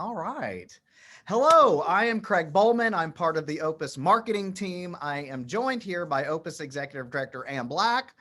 All right. Hello, I am Craig Bowman. I'm part of the OPAS marketing team. I am joined here by OPAS Executive Director Ann Black.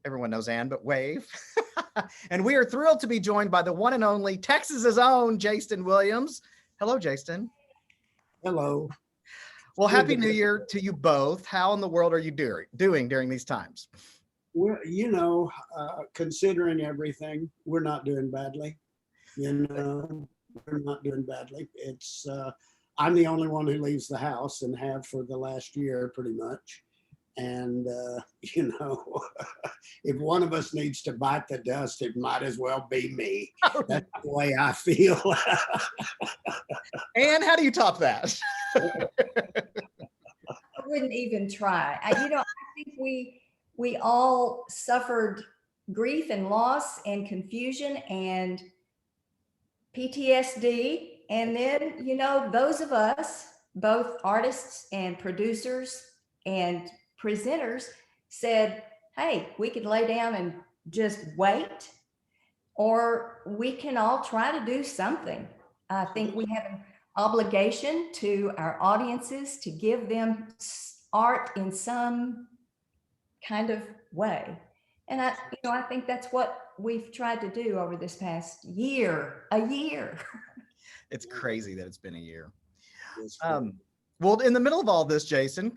Everyone knows Ann, but wave. And we are thrilled to be joined by the one and only Texas's own Jaston Williams. Hello, Jaston. Hello. Well, Happy New Year to you both. How in the world are you doing during these times? Well, considering everything, we're not doing badly. We're not doing badly. I'm the only one who leaves the house and have for the last year pretty much. And, if one of us needs to bite the dust, it might as well be me. That's the way I feel. Ann, how do you top that? I wouldn't even try. I think we all suffered grief and loss and confusion and PTSD. And then, those of us, both artists and producers and presenters, said, hey, we could lay down and just wait, or we can all try to do something. I think we have an obligation to our audiences to give them art in some kind of way. And I think that's what we've tried to do over this past year, a year. It's crazy that it's been a year. Well, in the middle of all this, Jaston,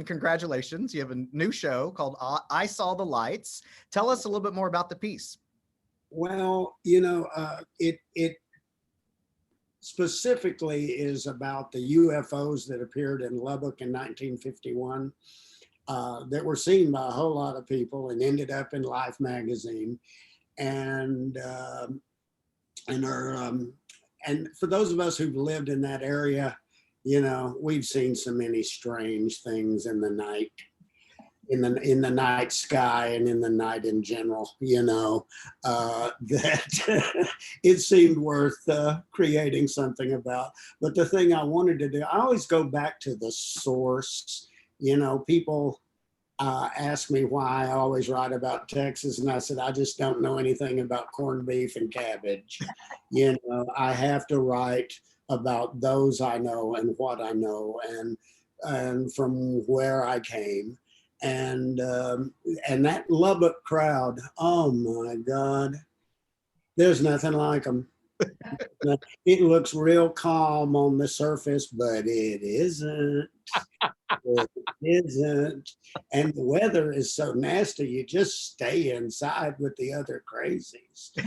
congratulations. You have a new show called I Saw the Lights. Tell us a little bit more about the piece. Well, it specifically is about the UFOs that appeared in Lubbock in 1951 that were seen by a whole lot of people and ended up in Life magazine. And for those of us who've lived in that area, we've seen so many strange things in the night, in the night sky and in the night in general, that it seemed worth creating something about. But the thing I wanted to do, I always go back to the source. People ask me why I always write about Texas, and I said, I just don't know anything about corned beef and cabbage. I have to write about those I know and what I know and from where I came. And that Lubbock crowd, oh my God, there's nothing like them. It looks real calm on the surface, but it isn't. It isn't. And the weather is so nasty, you just stay inside with the other crazies. A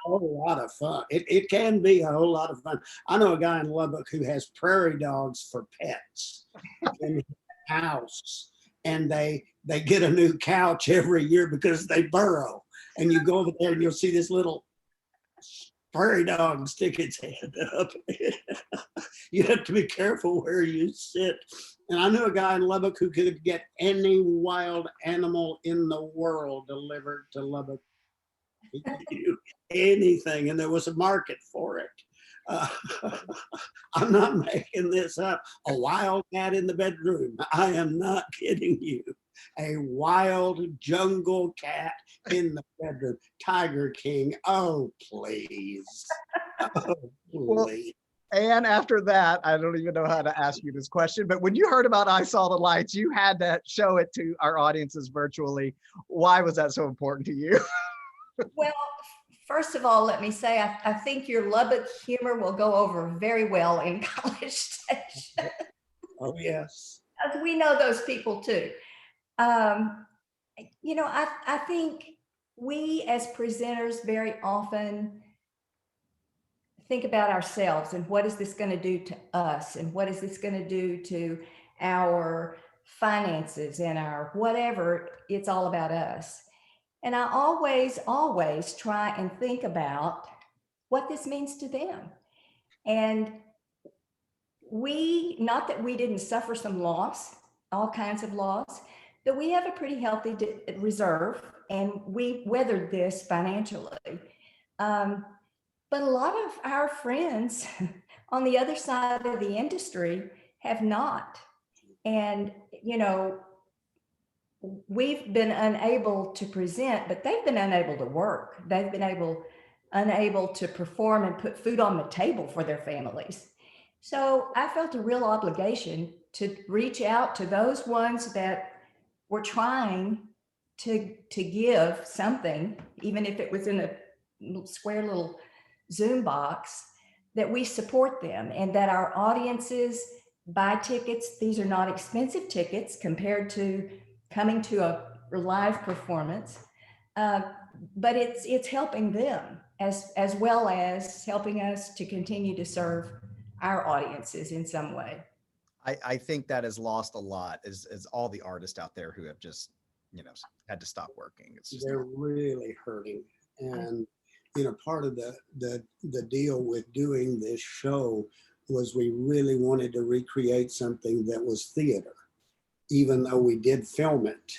whole lot of fun. It can be a whole lot of fun. I know a guy in Lubbock who has prairie dogs for pets in his house, and they get a new couch every year because they burrow. And you go over there and you'll see this little prairie dog stick its head up. You have to be careful where you sit. And I knew a guy in Lubbock who could get any wild animal in the world delivered to Lubbock. He could do anything, and there was a market for it. I'm not making this up. A wild cat in the bedroom. I am not kidding you. A wild jungle cat in the bedroom. Tiger King. Oh, please. Oh, please. Well, and after that, I don't even know how to ask you this question, but when you heard about I Saw the Lights, you had to show it to our audiences virtually. Why was that so important to you? Well, first of all, let me say, I think your Lubbock humor will go over very well in College Station. Oh, yes. Because we know those people too. I think we as presenters very often think about ourselves and what is this going to do to us, and what is this going to do to our finances and our whatever. It's all about us. And I always try and think about what this means to them. And not that we didn't suffer some loss, all kinds of loss, but we have a pretty healthy reserve, and we weathered this financially. But a lot of our friends on the other side of the industry have not. And, we've been unable to present, but they've been unable to work. They've been able unable to perform and put food on the table for their families. So I felt a real obligation to reach out to those ones that were trying to give something, even if it was in a square little Zoom box, that we support them and that our audiences buy tickets. These are not expensive tickets compared to coming to a live performance, but it's helping them as well as helping us to continue to serve our audiences in some way. I think that has lost a lot is all the artists out there who have just, had to stop working. It's just They're really hurting. And, part of the deal with doing this show was we really wanted to recreate something that was theater. Even though we did film it,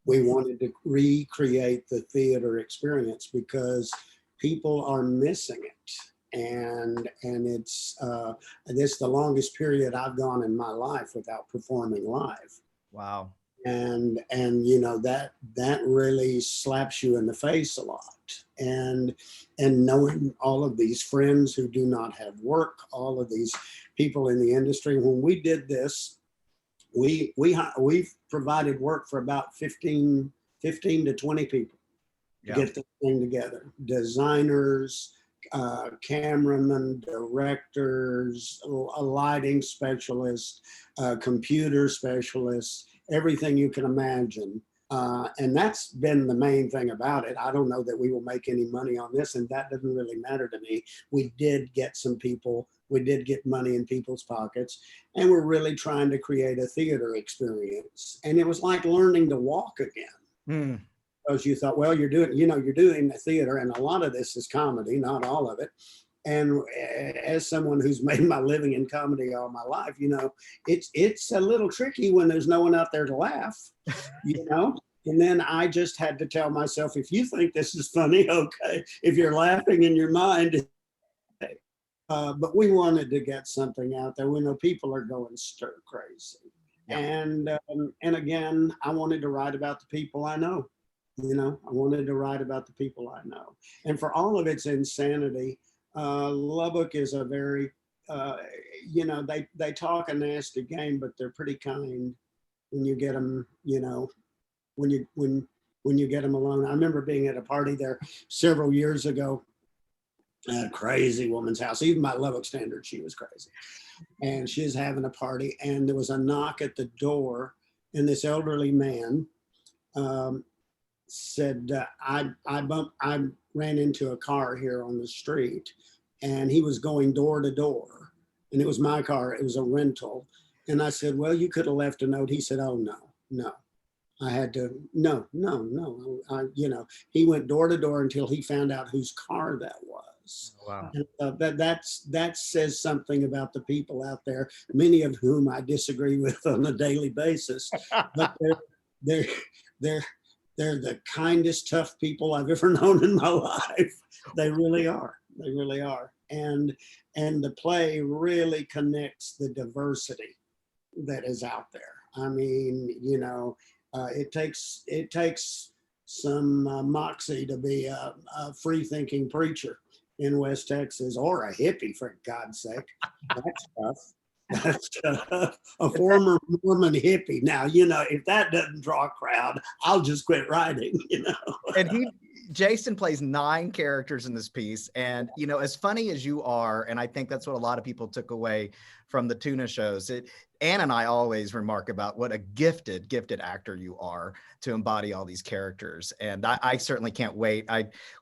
we wanted to recreate the theater experience because people are missing it. And it's this the longest period I've gone in my life without performing live. wow. And that really slaps you in the face a lot. And knowing all of these friends who do not have work, all of these people in the industry, when we did this, we provided work for about 15 to 20 people to get the thing together. Designers, cameramen, directors, a lighting specialist, computer specialists, everything you can imagine. And that's been the main thing about it. I don't know that we will make any money on this, and that doesn't really matter to me. We did get money in people's pockets, and we're really trying to create a theater experience. And it was like learning to walk again. Because you thought, well, you're doing the theater, and a lot of this is comedy, not all of it. And as someone who's made my living in comedy all my life, it's a little tricky when there's no one out there to laugh, And then I just had to tell myself, if you think this is funny, okay. If you're laughing in your mind, okay. But we wanted to get something out there. We know people are going stir crazy. Yeah. And again, I wanted to write about the people I know. I wanted to write about the people I know. And for all of its insanity, Lubbock is a very, they talk a nasty game, but they're pretty kind when you get them, when you get them alone. I remember being at a party there several years ago at a crazy woman's house. Even by Lubbock standards, she was crazy. And she was having a party, and there was a knock at the door, and this elderly man said, I ran into a car here on the street, and he was going door to door, and it was my car. It was a rental. And I said, well, you could have left a note. He said, oh, no. I had to, no. He went door to door until he found out whose car that was. Wow. And, that says something about the people out there, many of whom I disagree with on a daily basis, but they're the kindest, tough people I've ever known in my life. They really are. They really are. And the play really connects the diversity that is out there. I mean, it takes some moxie to be a free-thinking preacher in West Texas, or a hippie, for God's sake. That's tough. That's a former Mormon hippie. Now, if that doesn't draw a crowd, I'll just quit writing, And Jaston plays 9 characters in this piece. And, as funny as you are, and I think that's what a lot of people took away from the tuna shows, Ann and I always remark about what a gifted actor you are to embody all these characters. And I certainly can't wait.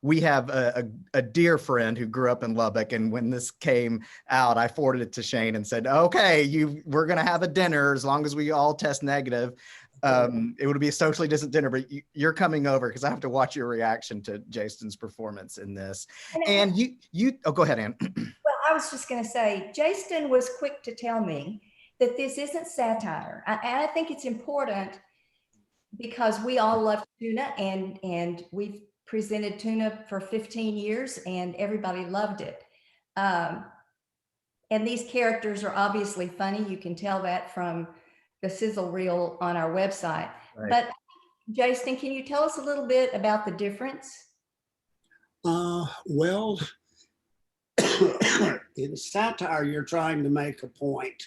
We have a dear friend who grew up in Lubbock. And when this came out, I forwarded it to Shane and said, okay, we're going to have a dinner as long as we all test negative. It would be a socially distant dinner, but you're coming over because I have to watch your reaction to Jaston's performance in this. And go ahead, Ann. Well, I was just going to say, Jaston was quick to tell me that this isn't satire. And I think it's important because we all love tuna, and we've presented tuna for 15 years and everybody loved it. And these characters are obviously funny. You can tell that from the sizzle reel on our website. Right. But Jaston, can you tell us a little bit about the difference? Well, in satire, you're trying to make a point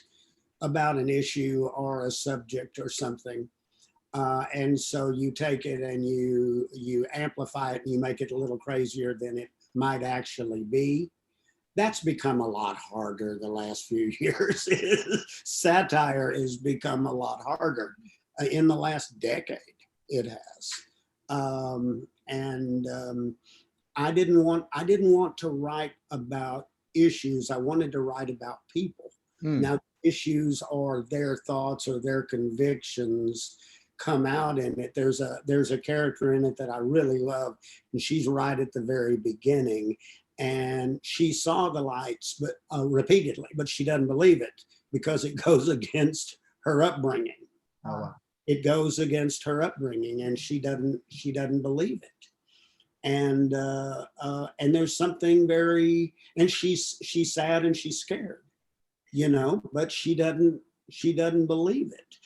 about an issue or a subject or something. And so you take it and you amplify it and you make it a little crazier than it might actually be. That's become a lot harder the last few years. Satire has become a lot harder. In the last decade, it has. I didn't want to write about issues. I wanted to write about people. Now, issues or their thoughts or their convictions come out in it. There's a character in it that I really love, and she's right at the very beginning, and she saw the lights, but repeatedly, but she doesn't believe it because it goes against her upbringing. Oh, wow. It goes against her upbringing, and she doesn't believe it. And there's something very, and she's sad and she's scared, but she doesn't believe it.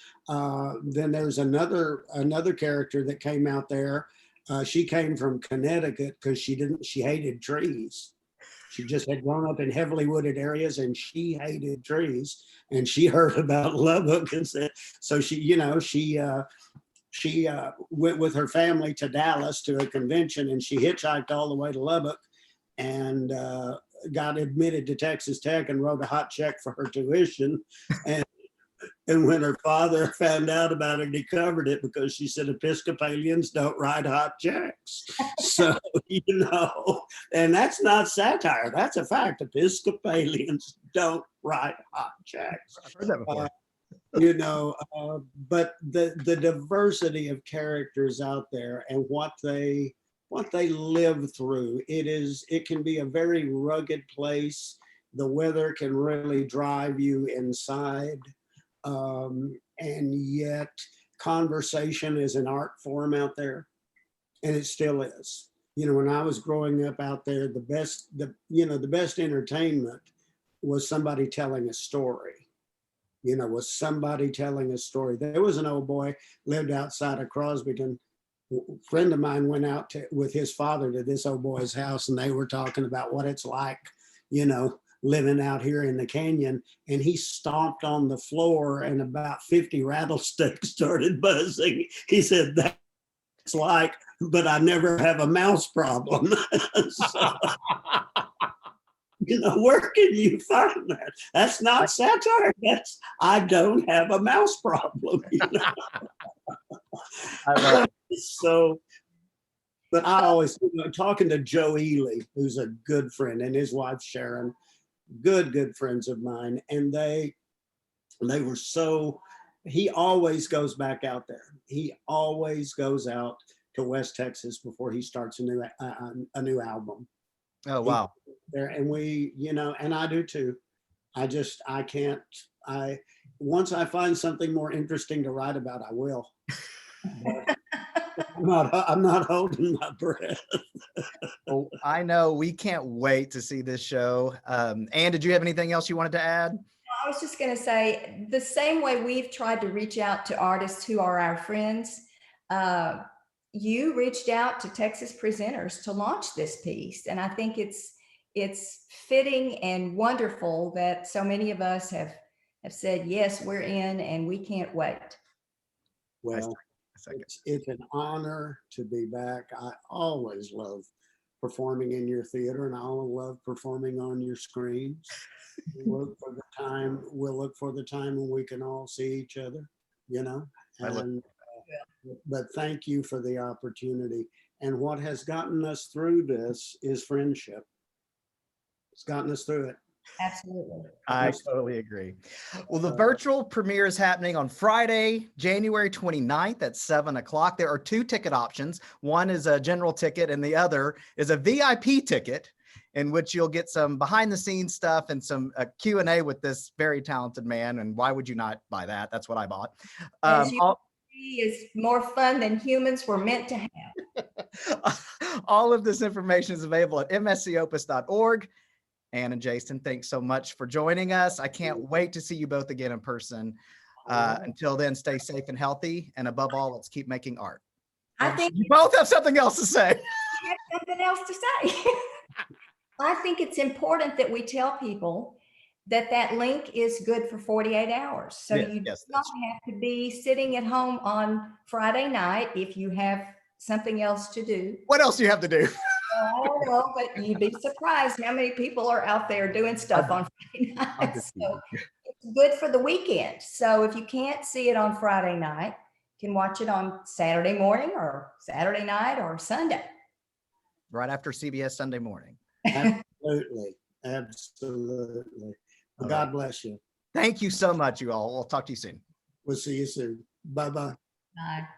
Then there's another character that came out there. She came from Connecticut because she hated trees. She just had grown up in heavily wooded areas and she hated trees. And she heard about Lubbock and said, so she went with her family to Dallas to a convention, and she hitchhiked all the way to Lubbock and got admitted to Texas Tech and wrote a hot check for her tuition. And when her father found out about it, he covered it because she said Episcopalians don't write hot checks. So, and that's not satire. That's a fact. Episcopalians don't write hot checks. I've heard that before. But the diversity of characters out there and what they live through, it can be a very rugged place. The weather can really drive you inside. And yet conversation is an art form out there, and it still is. When I was growing up out there, the best entertainment was somebody telling a story. Was somebody telling a story. There was an old boy lived outside of Crosbyton. A friend of mine went out with his father to this old boy's house, and they were talking about what it's like, living out here in the canyon, and he stomped on the floor and about 50 rattlesnakes started buzzing. He said, that's like, but I never have a mouse problem. So, where can you find that? That's not satire. That's, I don't have a mouse problem. I love it. So, but I always, talking to Joe Ely, who's a good friend, and his wife Sharon, good friends of mine, and they were so, he always goes back out there. He always goes out to West Texas before he starts a new album. Oh, wow. There, and we, and I do too. Once I find something more interesting to write about, I will. I'm not holding my breath. Well, I know we can't wait to see this show. Anne, did you have anything else you wanted to add? I was just going to say, the same way we've tried to reach out to artists who are our friends, you reached out to Texas presenters to launch this piece. And I think it's fitting and wonderful that so many of us have said, yes, we're in and we can't wait. Well, it's an honor to be back. I always love performing in your theater, and I love performing on your screens. We'll look for the time when we can all see each other, but thank you for the opportunity. And what has gotten us through this is friendship. It's gotten us through it. Absolutely. I totally agree. Well, the virtual premiere is happening on Friday, January 29th at 7:00. There are 2 ticket options. One is a general ticket and the other is a VIP ticket, in which you'll get some behind the scenes stuff and some Q&A with this very talented man. And why would you not buy that? That's what I bought. Is more fun than humans were meant to have. All of this information is available at mscopus.org. Anne and Jaston, thanks so much for joining us. I can't wait to see you both again in person. Until then, stay safe and healthy. And above all, let's keep making art. I think you both have something else to say. I have something else to say. I think it's important that we tell people that that link is good for 48 hours. So Yes, you do yes, not that's have to be sitting at home on Friday night if you have something else to do. what else do you have to do? Well, I don't know, but you'd be surprised how many people are out there doing stuff on Friday I'm night. just So it's good for the weekend. So if you can't see it on Friday night, you can watch it on Saturday morning or Saturday night or Sunday. right after CBS Sunday morning. Absolutely. Absolutely. All God right. bless you. Thank you so much, you all. We'll talk to you soon. We'll see you soon. Bye-bye. Bye.